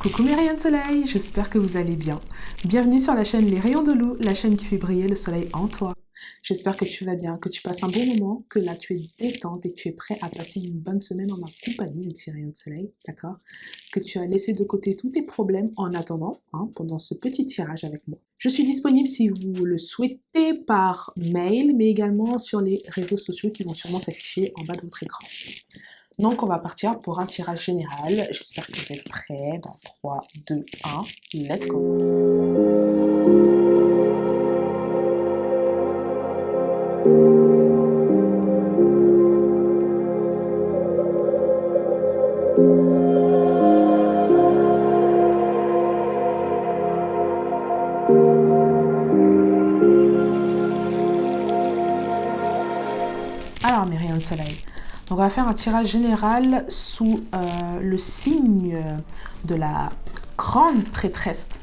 Coucou mes rayons de soleil, j'espère que vous allez bien. Bienvenue sur la chaîne Les Rayons de Lou, la chaîne qui fait briller le soleil en toi. J'espère que tu vas bien, que tu passes un bon moment, que là tu es détente et que tu es prêt à passer une bonne semaine en ma compagnie, mes petits rayons de soleil, d'accord? Que tu as laissé de côté tous tes problèmes en attendant, pendant ce petit tirage avec moi. Je suis disponible si vous le souhaitez par mail, mais également sur les réseaux sociaux qui vont sûrement s'afficher en bas de votre écran. Donc, on va partir pour un tirage général. J'espère que vous êtes prêts. Dans 3, 2, 1, let's go! Alors, mes rayons de soleil. Donc, on va faire un tirage général sous le signe de la grande prêtresse,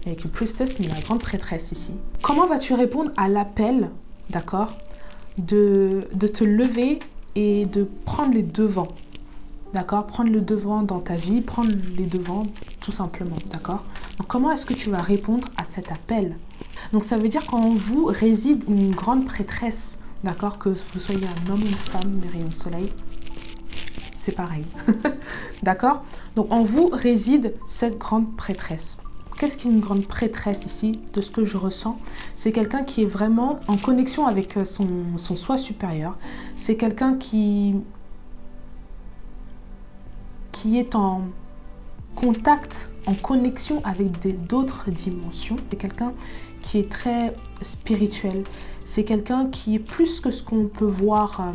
avec une priestess, mais la grande prêtresse ici. Comment vas-tu répondre à l'appel, d'accord, de te lever et de prendre les devants, d'accord, prendre le devant dans ta vie, prendre les devants tout simplement, d'accord. Donc, comment est-ce que tu vas répondre à cet appel? Donc, ça veut dire qu'en vous réside une grande prêtresse. D'accord, que vous soyez un homme ou une femme, mes rayons de soleil, c'est pareil. D'accord? Donc en vous réside cette grande prêtresse. Qu'est-ce qu'une grande prêtresse ici? De ce que je ressens, c'est quelqu'un qui est vraiment en connexion avec son soi supérieur. C'est quelqu'un qui est en contact, en connexion avec d'autres dimensions. C'est quelqu'un qui est très spirituel. C'est quelqu'un qui est plus que ce qu'on peut voir,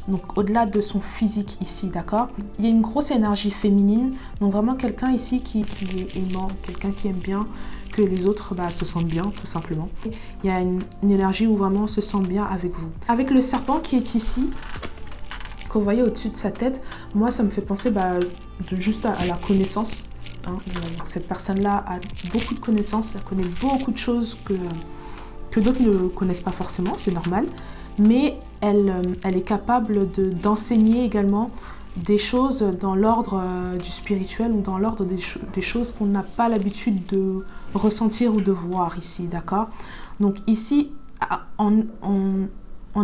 donc au-delà de son physique ici, d'accord? Il y a une grosse énergie féminine, donc vraiment quelqu'un ici qui est aimant, quelqu'un qui aime bien que les autres se sentent bien, tout simplement. Il y a une énergie où vraiment on se sent bien avec vous. Avec le serpent qui est ici, que vous voyez au-dessus de sa tête, moi ça me fait penser juste à la connaissance. Cette personne-là a beaucoup de connaissances, elle connaît beaucoup de choses que d'autres ne connaissent pas forcément, c'est normal, mais elle est capable d'enseigner également des choses dans l'ordre du spirituel ou dans l'ordre des choses qu'on n'a pas l'habitude de ressentir ou de voir ici, d'accord? Donc ici, en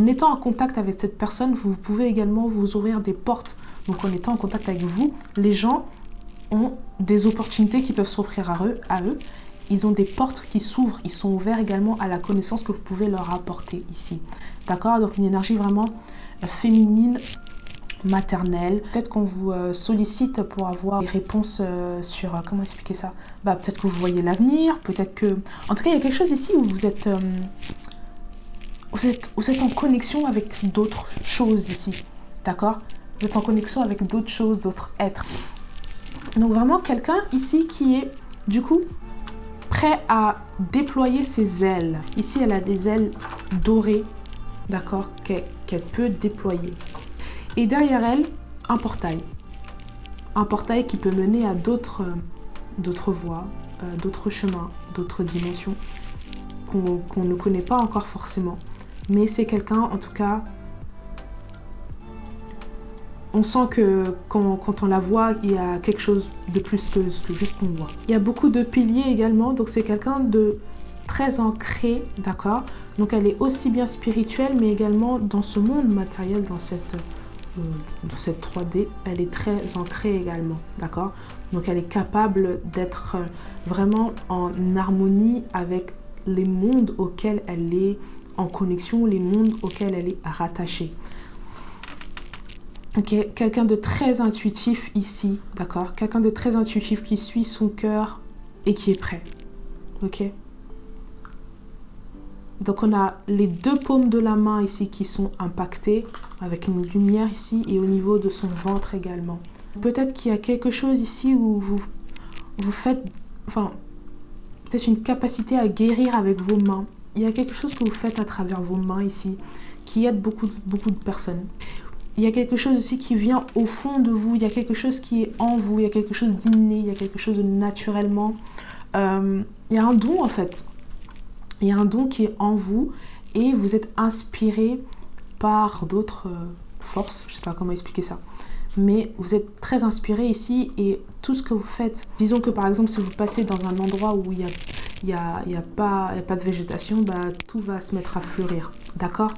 étant en contact avec cette personne, vous pouvez également vous ouvrir des portes. Donc en étant en contact avec vous, les gens ont des opportunités qui peuvent s'offrir à eux. Ils ont des portes qui s'ouvrent, ils sont ouverts également à la connaissance que vous pouvez leur apporter ici. D'accord? Donc une énergie vraiment féminine, maternelle. Peut-être qu'on vous sollicite pour avoir des réponses sur... comment expliquer ça? Peut-être que vous voyez l'avenir, peut-être que... En tout cas, il y a quelque chose ici où vous êtes en connexion avec d'autres choses ici. D'accord? Vous êtes en connexion avec d'autres choses, d'autres êtres. Donc vraiment quelqu'un ici qui est du coup prêt à déployer ses ailes. Ici elle a des ailes dorées, d'accord, qu'elle peut déployer. Et derrière elle, un portail. Un portail qui peut mener à d'autres voies, d'autres chemins, d'autres dimensions qu'on ne connaît pas encore forcément. Mais c'est quelqu'un en tout cas... On sent que quand on la voit, il y a quelque chose de plus que juste qu'on voit. Il y a beaucoup de piliers également, donc c'est quelqu'un de très ancré, d'accord? Donc elle est aussi bien spirituelle, mais également dans ce monde matériel, dans cette 3D, elle est très ancrée également, d'accord? Donc elle est capable d'être vraiment en harmonie avec les mondes auxquels elle est en connexion, les mondes auxquels elle est rattachée. Ok, quelqu'un de très intuitif ici, d'accord? Quelqu'un de très intuitif qui suit son cœur et qui est prêt, ok? Donc on a les deux paumes de la main ici qui sont impactées avec une lumière ici et au niveau de son ventre également. Peut-être qu'il y a quelque chose ici où vous faites, peut-être une capacité à guérir avec vos mains. Il y a quelque chose que vous faites à travers vos mains ici qui aide beaucoup de personnes. Il y a quelque chose aussi qui vient au fond de vous, il y a quelque chose qui est en vous, il y a quelque chose d'inné, il y a quelque chose de naturellement. Il y a un don en fait. Il y a un don qui est en vous et vous êtes inspiré par d'autres forces, je ne sais pas comment expliquer ça. mais vous êtes très inspiré ici et tout ce que vous faites, disons que par exemple si vous passez dans un endroit où il y a pas de végétation, bah, tout va se mettre à fleurir, d'accord?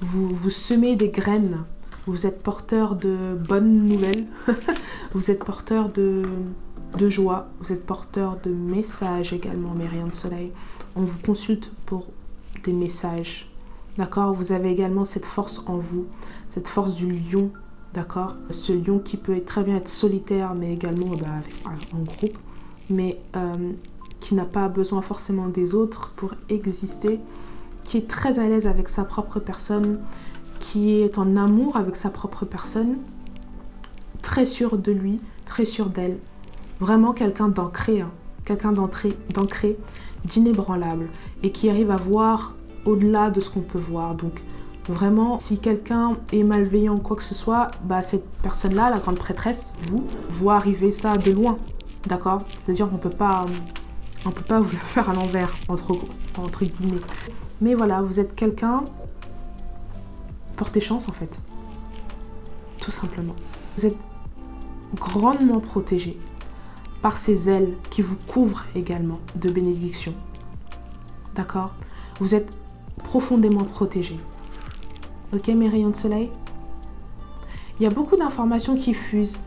Vous semez des graines, vous êtes porteur de bonnes nouvelles, vous êtes porteur de joie, vous êtes porteur de messages également, mes rayons de soleil. On vous consulte pour des messages, d'accord? Vous avez également cette force en vous, cette force du lion, d'accord? Ce lion qui peut très bien être solitaire, mais également en groupe, mais qui n'a pas besoin forcément des autres pour exister, qui est très à l'aise avec sa propre personne, qui est en amour avec sa propre personne, très sûr de lui, très sûr d'elle. Vraiment quelqu'un d'ancré, hein, quelqu'un d'ancré, d'inébranlable, et qui arrive à voir au-delà de ce qu'on peut voir. Donc vraiment, si quelqu'un est malveillant ou quoi que ce soit, bah, cette personne-là, la grande prêtresse, vous, voit arriver ça de loin, d'accord? C'est-à-dire qu'on peut pas vous la faire à l'envers, entre guillemets. Mais voilà, vous êtes quelqu'un, portez chance en fait, tout simplement. Vous êtes grandement protégé par ces ailes qui vous couvrent également de bénédictions, d'accord? Vous êtes profondément protégé. Ok, mes rayons de soleil? Il y a beaucoup d'informations qui fusent,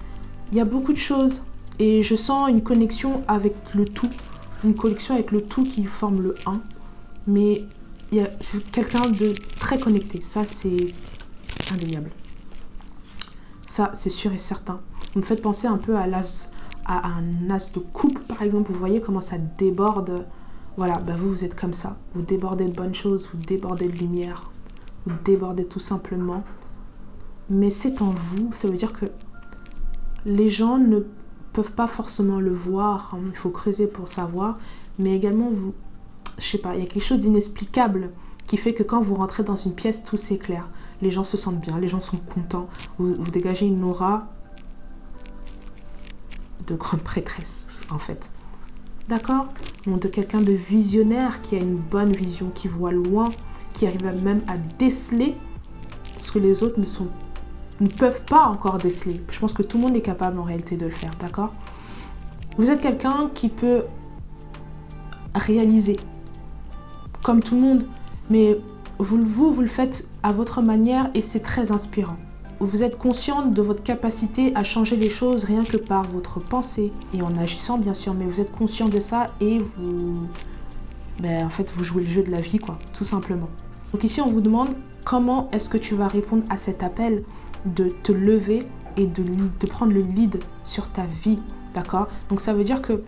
il y a beaucoup de choses et je sens une connexion avec le tout, une connexion avec le tout qui forme le 1, mais c'est quelqu'un de très connecté, ça c'est indéniable. Ça c'est sûr et certain. Vous me faites penser un peu à un as de coupe par exemple, vous voyez comment ça déborde. Voilà, bah vous êtes comme ça, vous débordez de bonnes choses, vous débordez de lumière, vous débordez tout simplement. Mais c'est en vous, ça veut dire que les gens ne peuvent pas forcément le voir, hein, il faut creuser pour savoir, mais également vous, je sais pas, il y a quelque chose d'inexplicable qui fait que quand vous rentrez dans une pièce, tout s'éclaire. Les gens se sentent bien, les gens sont contents, vous dégagez une aura de grande prêtresse en fait. D'accord? De quelqu'un de visionnaire qui a une bonne vision, qui voit loin, qui arrive même à déceler ce que les autres ne peuvent pas encore déceler. Je pense que tout le monde est capable en réalité de le faire, d'accord? Vous êtes quelqu'un qui peut réaliser comme tout le monde, mais vous le faites à votre manière et c'est très inspirant. Vous êtes consciente de votre capacité à changer les choses rien que par votre pensée et en agissant bien sûr, mais vous êtes conscient de ça et en fait vous jouez le jeu de la vie quoi, tout simplement. Donc ici on vous demande comment est-ce que tu vas répondre à cet appel de te lever et de prendre le lead sur ta vie, d'accord? Donc ça veut dire que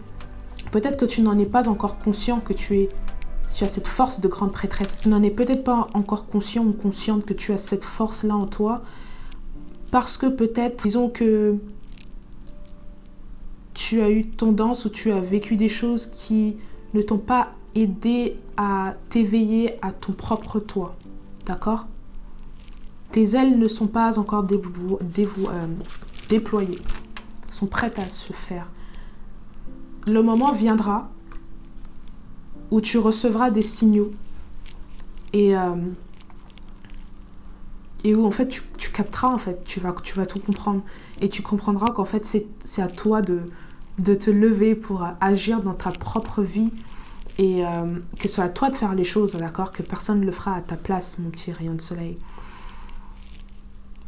peut-être que tu n'en es pas encore conscient que tu as cette force de grande prêtresse. Tu n'en es peut-être pas encore conscient ou consciente que tu as cette force-là en toi parce que peut-être, disons que tu as eu tendance ou tu as vécu des choses qui ne t'ont pas aidé à t'éveiller à ton propre toi, d'accord? Tes ailes ne sont pas encore déployées, sont prêtes à se faire. Le moment viendra où tu recevras des signaux et où en fait tu capteras, en fait, tu vas tout comprendre et tu comprendras qu'en fait c'est à toi de te lever pour agir dans ta propre vie et que ce soit à toi de faire les choses, d'accord? Que personne ne le fera à ta place, mon petit rayon de soleil.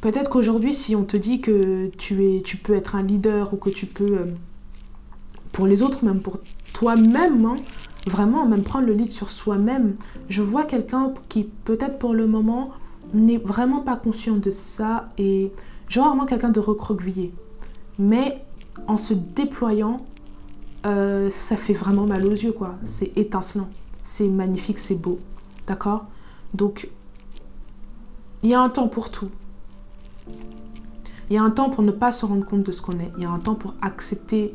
Peut-être qu'aujourd'hui, si on te dit que tu peux être un leader ou que tu peux, pour les autres, même pour toi-même, hein, vraiment, même prendre le lead sur soi-même, je vois quelqu'un qui, peut-être pour le moment, n'est vraiment pas conscient de ça et je vois vraiment quelqu'un de recroquevillé. Mais en se déployant, ça fait vraiment mal aux yeux, quoi. C'est étincelant, c'est magnifique, c'est beau, d'accord? Donc, il y a un temps pour tout. Il y a un temps pour ne pas se rendre compte de ce qu'on est. Il y a un temps pour accepter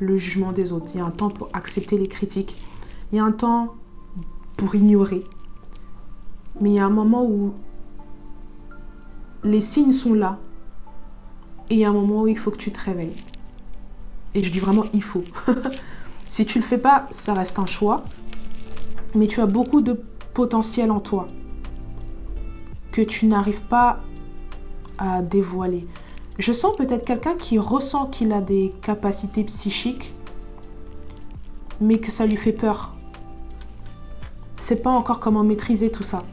le jugement des autres. Il y a un temps pour accepter les critiques. Il y a un temps pour ignorer. Mais il y a un moment où les signes sont là. Et il y a un moment où il faut que tu te réveilles. Et je dis vraiment il faut. Si tu le fais pas, ça reste un choix. Mais tu as beaucoup de potentiel en toi que tu n'arrives pas à dévoiler. Je sens peut-être quelqu'un qui ressent qu'il a des capacités psychiques, mais que ça lui fait peur. C'est pas encore comment maîtriser tout ça.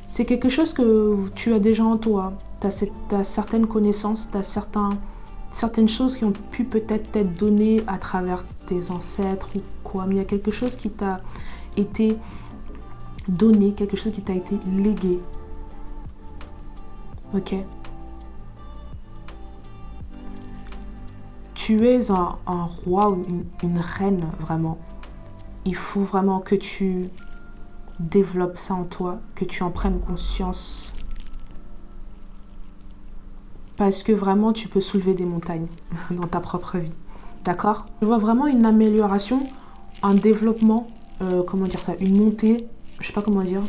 C'est quelque chose que tu as déjà en toi. Tu as certaines connaissances, tu as certaines choses qui ont pu peut-être t'être données à travers tes ancêtres ou quoi, mais il y a quelque chose qui t'a été donné, quelque chose qui t'a été légué. Ok? Tu es un roi ou une reine, vraiment. Il faut vraiment que tu développes ça en toi, que tu en prennes conscience. Parce que vraiment, tu peux soulever des montagnes dans ta propre vie. D'accord? Je vois vraiment une amélioration, un développement, comment dire ça, une montée, je sais pas comment dire,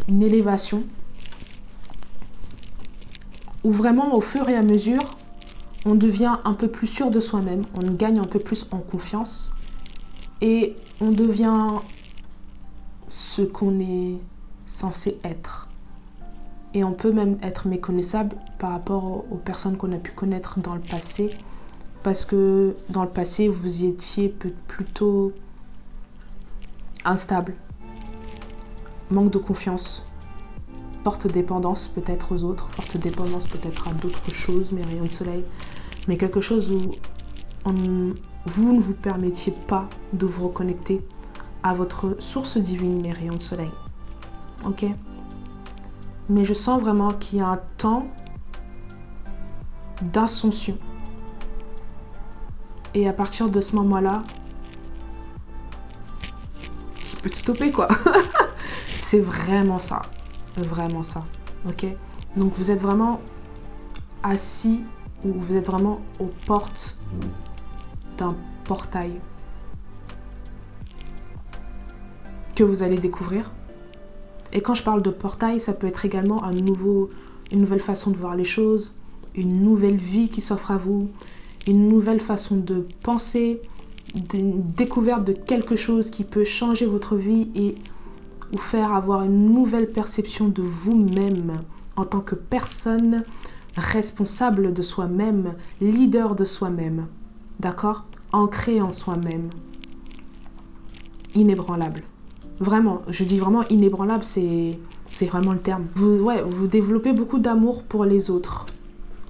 une élévation. Où vraiment, au fur et à mesure, on devient un peu plus sûr de soi-même, on gagne un peu plus en confiance et on devient ce qu'on est censé être. Et on peut même être méconnaissable par rapport aux personnes qu'on a pu connaître dans le passé, parce que dans le passé, vous étiez plutôt instable, manque de confiance, forte dépendance peut-être aux autres, forte dépendance peut-être à d'autres choses, mes rayons de soleil, mais quelque chose où vous ne vous permettiez pas de vous reconnecter à votre source divine, mes rayons de soleil. Ok? Mais je sens vraiment qu'il y a un temps d'ascension. Et à partir de ce moment-là, qui peut te stopper, quoi. C'est vraiment ça. Vraiment ça. Ok? Donc vous êtes vraiment assis ou vous êtes vraiment aux portes d'un portail que vous allez découvrir. Et quand je parle de portail, ça peut être également une nouvelle façon de voir les choses, une nouvelle vie qui s'offre à vous, une nouvelle façon de penser, une découverte de quelque chose qui peut changer votre vie et vous faire avoir une nouvelle perception de vous-même en tant que personne responsable de soi-même, leader de soi-même, d'accord? Ancré en soi-même, inébranlable. Vraiment, je dis vraiment inébranlable, c'est vraiment le terme. Vous développez beaucoup d'amour pour les autres.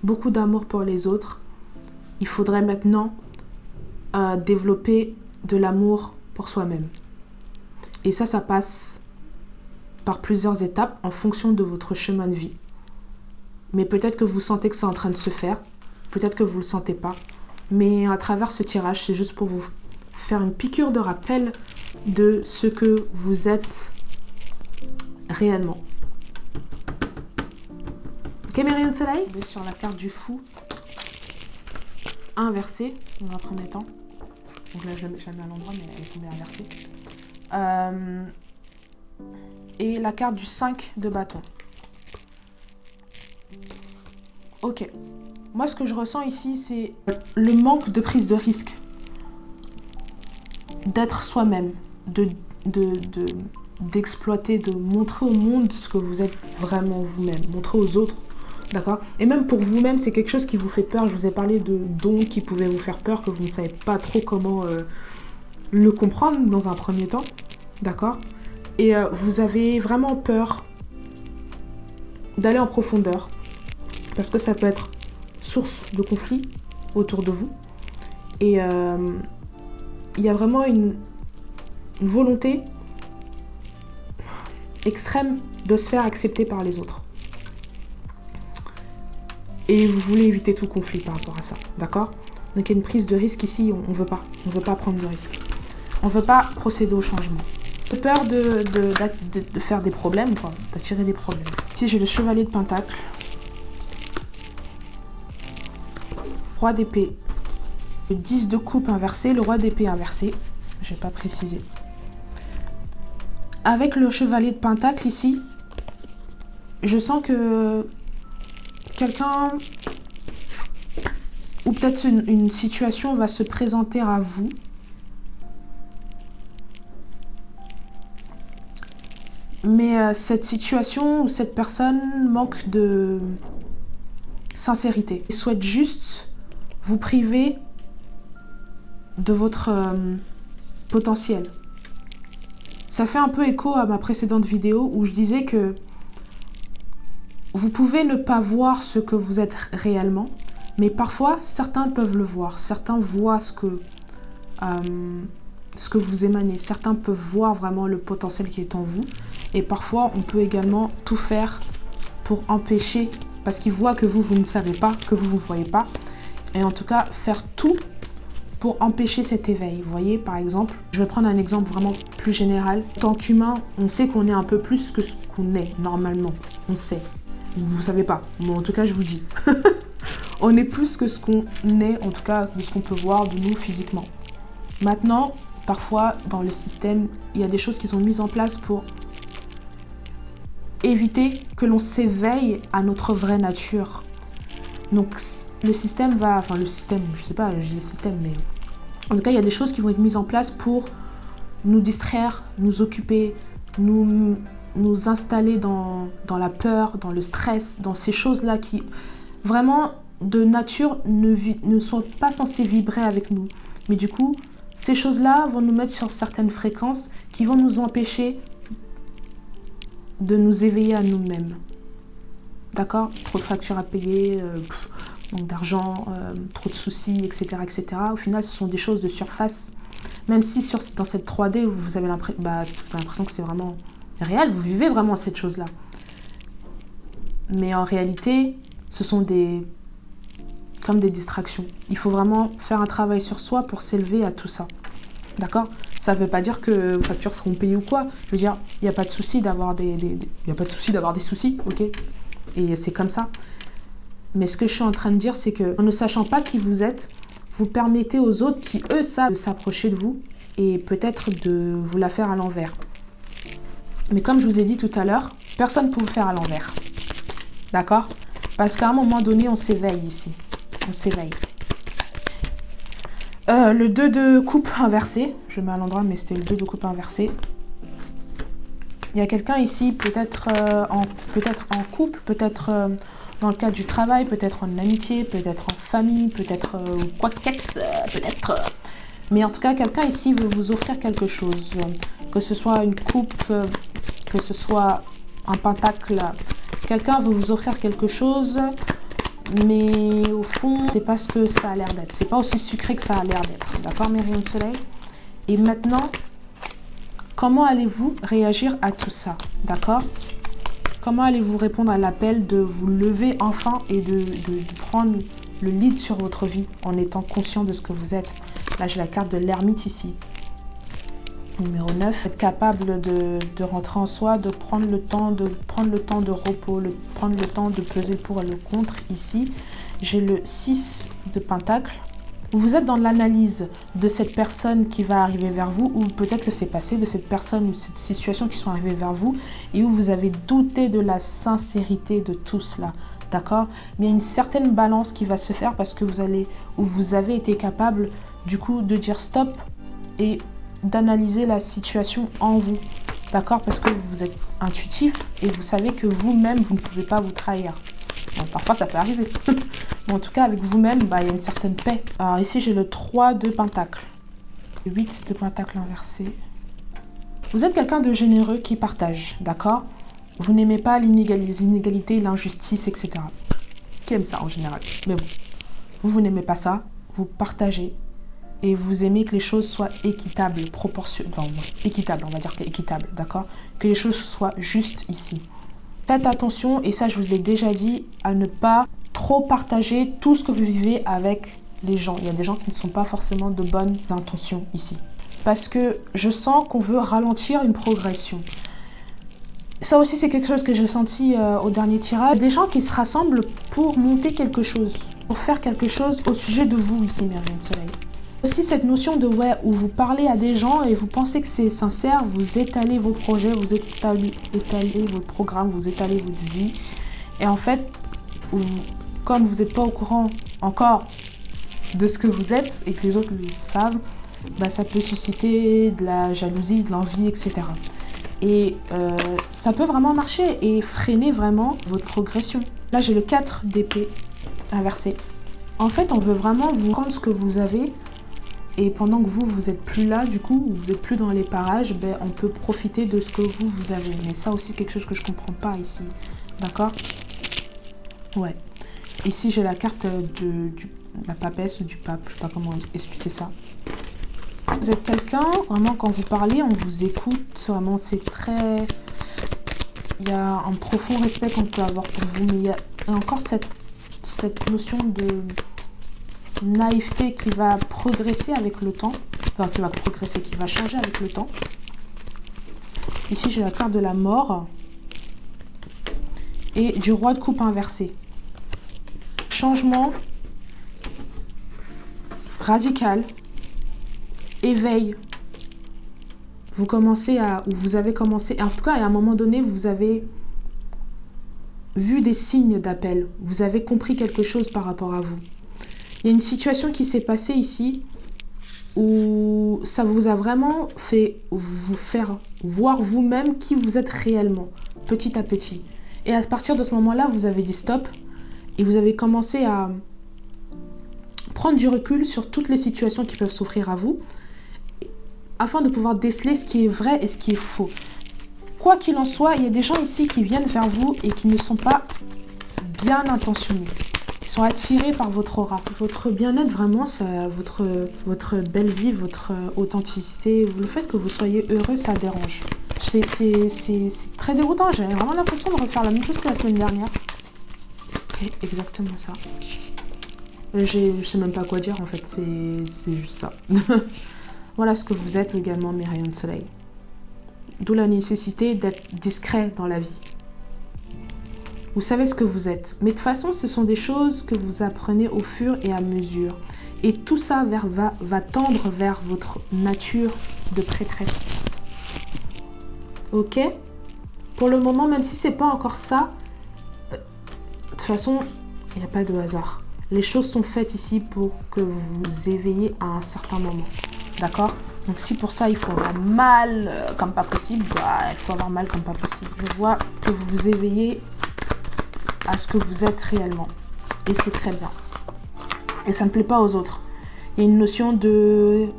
Beaucoup d'amour pour les autres. Il faudrait maintenant développer de l'amour pour soi-même. Et ça passe par plusieurs étapes en fonction de votre chemin de vie. Mais peut-être que vous sentez que c'est en train de se faire. Peut-être que vous ne le sentez pas. Mais à travers ce tirage, c'est juste pour vous faire une piqûre de rappel de ce que vous êtes réellement. Ok, mes rayons de soleil? Sur la carte du fou, inversée dans un premier temps. Donc là, je la mets à l'endroit, mais elle est tombée inversée. Et la carte du 5 de bâton. Ok. Moi, ce que je ressens ici, c'est le manque de prise de risque. D'être soi-même. D'exploiter, de montrer au monde ce que vous êtes vraiment vous-même. Montrer aux autres. D'accord? Et même pour vous-même, c'est quelque chose qui vous fait peur. Je vous ai parlé de dons qui pouvaient vous faire peur, que vous ne savez pas trop comment le comprendre dans un premier temps. D'accord? Et vous avez vraiment peur d'aller en profondeur. Parce que ça peut être source de conflit autour de vous. Et il y a vraiment une volonté extrême de se faire accepter par les autres. Et vous voulez éviter tout conflit par rapport à ça, d'accord? Donc il y a une prise de risque ici, on veut pas. On veut pas prendre de risque. On veut pas procéder au changement. J'ai peur de faire des problèmes, quoi, d'attirer des problèmes. Ici j'ai le chevalier de pentacle. Roi d'épée. Le 10 de coupe inversé, le roi d'épée inversé. Je n'ai pas précisé. Avec le chevalier de pentacle ici, je sens que quelqu'un ou peut-être une situation va se présenter à vous. Mais cette situation ou cette personne manque de sincérité. Ils souhaitent juste vous priver de votre potentiel. Ça fait un peu écho à ma précédente vidéo où je disais que vous pouvez ne pas voir ce que vous êtes réellement, mais parfois certains peuvent le voir. Certains voient ce que vous émanez. Certains peuvent voir vraiment le potentiel qui est en vous. Et parfois, on peut également tout faire pour empêcher, parce qu'ils voient que vous ne savez pas, que vous ne voyez pas. Et en tout cas, faire tout pour empêcher cet éveil. Vous voyez, par exemple, je vais prendre un exemple vraiment plus général. En tant qu'humain, on sait qu'on est un peu plus que ce qu'on est, normalement. On sait. Vous ne savez pas. Bon, en tout cas, je vous dis. On est plus que ce qu'on est, en tout cas, de ce qu'on peut voir de nous physiquement. Maintenant, parfois, dans le système, il y a des choses qui sont mises en place pour éviter que l'on s'éveille à notre vraie nature. Donc, le système va... Enfin, le système, je sais pas, j'ai le système, mais... En tout cas, il y a des choses qui vont être mises en place pour nous distraire, nous occuper, nous installer dans la peur, dans le stress, dans ces choses-là qui, vraiment, de nature, ne sont pas censées vibrer avec nous. Mais du coup, ces choses-là vont nous mettre sur certaines fréquences qui vont nous empêcher de nous éveiller à nous-mêmes. D'accord? Trop de factures à payer, manque d'argent, trop de soucis, etc., etc. Au final, ce sont des choses de surface. Même si dans cette 3D, vous avez l'impression que c'est vraiment réel, vous vivez vraiment cette chose-là. Mais en réalité, ce sont comme des distractions. Il faut vraiment faire un travail sur soi pour s'élever à tout ça. D'accord? Ça ne veut pas dire que vos factures seront payées ou quoi. Je veux dire, il n'y a pas de souci d'avoir des soucis, ok? Et c'est comme ça. Mais ce que je suis en train de dire, c'est que en ne sachant pas qui vous êtes, vous permettez aux autres qui, eux, savent de s'approcher de vous et peut-être de vous la faire à l'envers. Mais comme je vous ai dit tout à l'heure, personne ne peut vous faire à l'envers. D'accord? Parce qu'à un moment donné, on s'éveille ici. On s'éveille. Le 2 de coupe inversé. Je mets à l'endroit, mais c'était le 2 de coupe inversé. Il y a quelqu'un ici, peut-être en couple, peut-être dans le cadre du travail, peut-être en amitié, peut-être en famille, peut-être quoi qu'est-ce, peut-être. Mais en tout cas, quelqu'un ici veut vous offrir quelque chose. Que ce soit une coupe, que ce soit un pentacle. Quelqu'un veut vous offrir quelque chose, mais au fond, c'est pas ce que ça a l'air d'être. C'est pas aussi sucré que ça a l'air d'être. D'accord, mes rayons de soleil? Et maintenant, comment allez-vous réagir à tout ça? D'accord? Comment allez-vous répondre à l'appel de vous lever enfin et de prendre le lead sur votre vie en étant conscient de ce que vous êtes? Là, j'ai la carte de l'ermite ici. Numéro 9, être capable de rentrer en soi, de prendre le temps de repos, prendre le temps de peser le pour et le contre. Ici, j'ai le 6 de pentacle. Vous êtes dans l'analyse de cette personne qui va arriver vers vous, ou peut-être que c'est passé de cette personne ou cette situation qui sont arrivées vers vous, et où vous avez douté de la sincérité de tout cela. D'accord? Mais il y a une certaine balance qui va se faire parce que vous avez été capable du coup de dire stop et d'analyser la situation en vous. D'accord? Parce que vous êtes intuitif et vous savez que vous-même, vous ne pouvez pas vous trahir. Bon, parfois, ça peut arriver. Mais en tout cas, avec vous-même, il y a une certaine paix. Alors ici, j'ai le 3 de pentacle. Le 8 de pentacle inversé. Vous êtes quelqu'un de généreux qui partage. D'accord? Vous n'aimez pas les inégalités, l'injustice, etc. Qui aime ça en général? Mais bon, vous n'aimez pas ça. Vous partagez. Et vous aimez que les choses soient équitables, proportionnelles. Enfin, équitables, on va dire que équitables, d'accord? Que les choses soient justes ici. Faites attention, et ça je vous l'ai déjà dit, à ne pas trop partager tout ce que vous vivez avec les gens. Il y a des gens qui ne sont pas forcément de bonnes intentions ici. Parce que je sens qu'on veut ralentir une progression. Ça aussi c'est quelque chose que j'ai senti au dernier tirage. Des gens qui se rassemblent pour monter quelque chose, pour faire quelque chose au sujet de vous ici, mes rayons de soleil. Aussi cette notion de où vous parlez à des gens et vous pensez que c'est sincère, vous étalez vos projets, vous étalez vos programmes, vous étalez votre vie. Et en fait, comme vous n'êtes pas au courant encore de ce que vous êtes et que les autres le savent, ça peut susciter de la jalousie, de l'envie, etc. Et ça peut vraiment marcher et freiner vraiment votre progression. Là, j'ai le 4 d'épée. inversé. En fait, on veut vraiment vous prendre ce que vous avez. Et pendant que vous êtes plus là, du coup, vous êtes plus dans les parages, ben, on peut profiter de ce que vous avez. Mais ça aussi, quelque chose que je comprends pas ici. D'accord? Ouais. Ici, j'ai la carte de la papesse ou du pape. Je sais pas comment expliquer ça. Vous êtes quelqu'un, vraiment, quand vous parlez, on vous écoute. Vraiment, c'est très... Il y a un profond respect qu'on peut avoir pour vous. Mais il y a encore cette notion de naïveté qui va progresser avec le temps. Enfin, qui va progresser, qui va changer avec le temps. Ici, j'ai la carte de la mort. Et du roi de coupe inversé. Changement radical. Éveil. Vous commencez à... Ou vous avez commencé... En tout cas, à un moment donné, vous avez vu des signes d'appel. Vous avez compris quelque chose par rapport à vous. Il y a une situation qui s'est passée ici où ça vous a vraiment fait vous faire voir vous-même qui vous êtes réellement, petit à petit. Et à partir de ce moment-là, vous avez dit stop et vous avez commencé à prendre du recul sur toutes les situations qui peuvent s'offrir à vous afin de pouvoir déceler ce qui est vrai et ce qui est faux. Quoi qu'il en soit, il y a des gens ici qui viennent vers vous et qui ne sont pas bien intentionnés. Ils sont attirés par votre aura. Votre bien-être, vraiment, ça, votre belle vie, votre authenticité, le fait que vous soyez heureux, ça dérange. C'est très déroutant. J'ai vraiment l'impression de refaire la même chose que la semaine dernière. C'est exactement ça. Je sais même pas quoi dire, en fait. C'est juste ça. Voilà ce que vous êtes également, mes rayons de soleil. D'où la nécessité d'être discret dans la vie. Vous savez ce que vous êtes. Mais de toute façon, ce sont des choses que vous apprenez au fur et à mesure. Et tout ça va tendre vers votre nature de prêtresse. Ok? Pour le moment, même si c'est pas encore ça, de toute façon, il n'y a pas de hasard. Les choses sont faites ici pour que vous vous éveillez à un certain moment. D'accord? Donc si pour ça, il faut avoir mal comme pas possible, bah, il faut avoir mal comme pas possible. Je vois que vous vous éveillez à ce que vous êtes réellement. Et c'est très bien. Et ça ne plaît pas aux autres. Il y a une notion de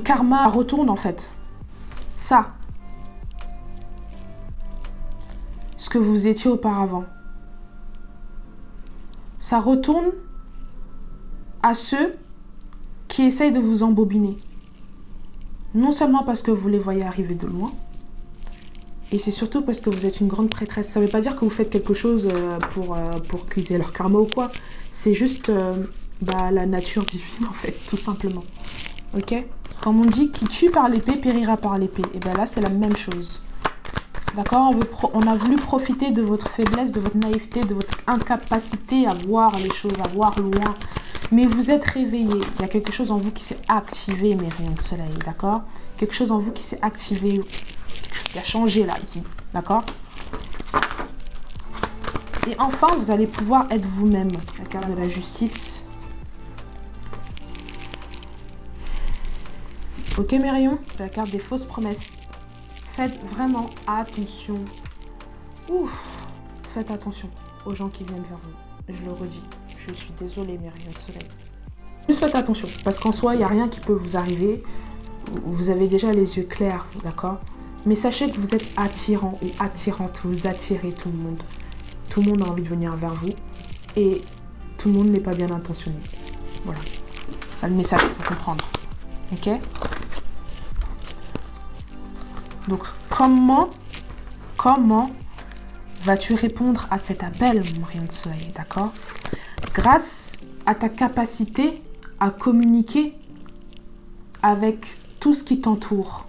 karma retourne en fait. Ça. Ce que vous étiez auparavant. Ça retourne à ceux qui essayent de vous embobiner. Non seulement parce que vous les voyez arriver de loin, et c'est surtout parce que vous êtes une grande prêtresse. Ça ne veut pas dire que vous faites quelque chose pour cuiser leur karma ou quoi. C'est juste la nature divine, en fait, tout simplement. Ok? Comme on dit, qui tue par l'épée périra par l'épée. Et bien là, c'est la même chose. D'accord? On a voulu profiter de votre faiblesse, de votre naïveté, de votre incapacité à voir les choses, à voir loin. Mais vous êtes réveillé. Il y a quelque chose en vous qui s'est activé, mes rayons de soleil. D'accord? Quelque chose en vous qui s'est activé. Qui a changé là, ici, d'accord? Et enfin, vous allez pouvoir être vous-même. La carte de la justice. Ok, mes rayons? La carte des fausses promesses. Faites vraiment attention. Ouf! Faites attention aux gens qui viennent vers vous. Je le redis. Je suis désolée, mes rayons de soleil. Juste faites attention, parce qu'en soi, il n'y a rien qui peut vous arriver. Vous avez déjà les yeux clairs, d'accord? Mais sachez que vous êtes attirant ou attirante, vous attirez tout le monde. Tout le monde a envie de venir vers vous et tout le monde n'est pas bien intentionné. Voilà. C'est le message qu'il faut comprendre. Ok? Donc, comment vas-tu répondre à cet appel, mon rayon de soleil, d'accord? Grâce à ta capacité à communiquer avec tout ce qui t'entoure.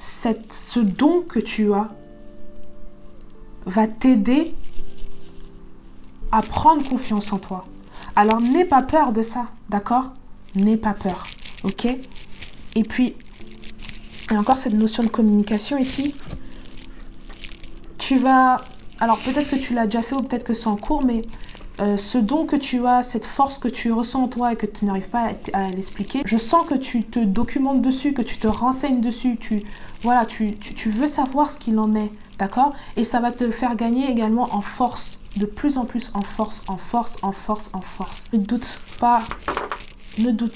Ce don que tu as va t'aider à prendre confiance en toi. Alors, n'aie pas peur de ça, d'accord? N'aie pas peur, ok? Et puis, il y a encore cette notion de communication ici. Tu vas... Alors, peut-être que tu l'as déjà fait ou peut-être que c'est en cours, mais ce don que tu as, cette force que tu ressens en toi et que tu n'arrives pas à l'expliquer, je sens que tu te documentes dessus, que tu te renseignes dessus, tu veux savoir ce qu'il en est, d'accord? Et ça va te faire gagner également en force de plus en plus en force, en force, en force, en force. Ne doute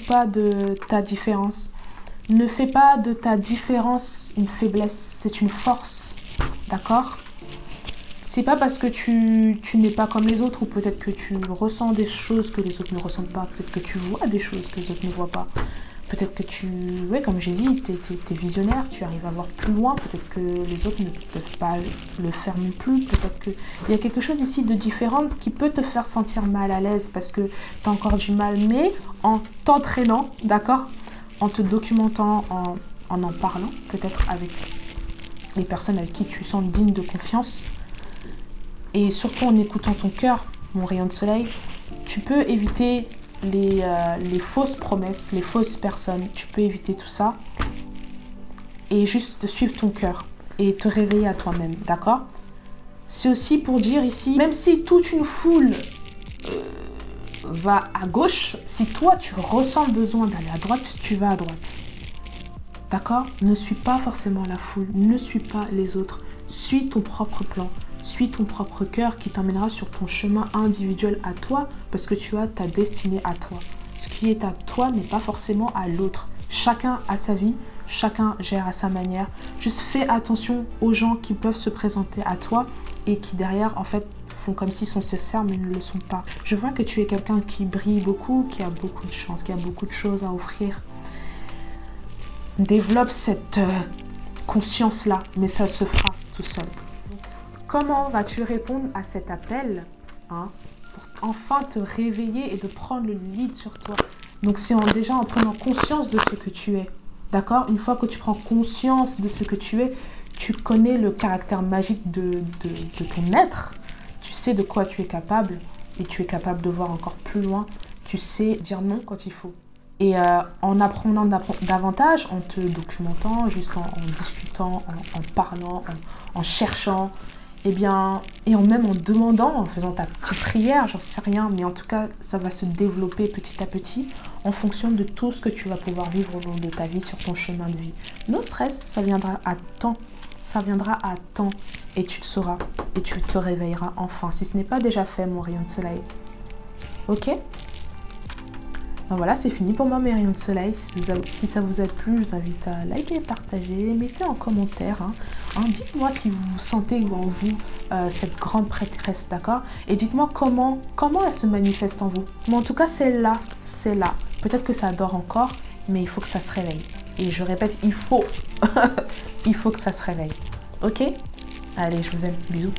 pas de ta différence. Ne fais pas de ta différence une faiblesse, c'est une force, d'accord? C'est pas parce que tu n'es pas comme les autres ou peut-être que tu ressens des choses que les autres ne ressentent pas, peut-être que tu vois des choses que les autres ne voient pas. Peut-être que ouais, comme j'ai dit, t'es visionnaire, tu arrives à voir plus loin, peut-être que les autres ne peuvent pas le faire non plus, peut-être qu'il y a quelque chose ici de différent qui peut te faire sentir mal à l'aise parce que tu as encore du mal, mais en t'entraînant, d'accord, en te documentant, en parlant, peut-être avec les personnes avec qui tu sens digne de confiance, et surtout en écoutant ton cœur, mon rayon de soleil, tu peux éviter les fausses promesses, les fausses personnes. Tu peux éviter tout ça et juste suivre ton cœur et te réveiller à toi-même, d'accord? C'est aussi pour dire ici, même si toute une foule va à gauche, si toi tu ressens le besoin d'aller à droite, tu vas à droite. D'accord? Ne suis pas forcément la foule, ne suis pas les autres. Suis ton propre plan. Suis ton propre cœur qui t'emmènera sur ton chemin individuel à toi parce que tu as ta destinée à toi. Ce qui est à toi n'est pas forcément à l'autre. Chacun a sa vie, chacun gère à sa manière. Juste fais attention aux gens qui peuvent se présenter à toi et qui derrière en fait font comme s'ils sont sincères mais ne le sont pas. Je vois que tu es quelqu'un qui brille beaucoup, qui a beaucoup de chance, qui a beaucoup de choses à offrir. Développe cette conscience-là, mais ça se fera tout seul. Comment vas-tu répondre à cet appel pour enfin te réveiller et de prendre le lead sur toi? Donc c'est déjà en prenant conscience de ce que tu es. D'accord? Une fois que tu prends conscience de ce que tu es, tu connais le caractère magique de ton être. Tu sais de quoi tu es capable et tu es capable de voir encore plus loin. Tu sais dire non quand il faut. Et en apprenant davantage, en te documentant, juste en discutant, en parlant, en cherchant, et même en demandant, en faisant ta petite prière, j'en sais rien, mais en tout cas, ça va se développer petit à petit en fonction de tout ce que tu vas pouvoir vivre au long de ta vie sur ton chemin de vie. No stress, ça viendra à temps. Ça viendra à temps et tu le sauras et tu te réveilleras enfin, si ce n'est pas déjà fait, mon rayon de soleil. Ok? Ben voilà, c'est fini pour moi mes rayons de soleil. Si ça vous a plu, je vous invite à liker, partager, mettez en commentaire. Dites-moi si vous sentez en vous cette grande prêtresse, d'accord? Et dites-moi comment elle se manifeste en vous. Mais en tout cas, c'est là. Peut-être que ça dort encore, mais il faut que ça se réveille. Et je répète, il faut que ça se réveille. Ok? Allez, je vous aime. Bisous.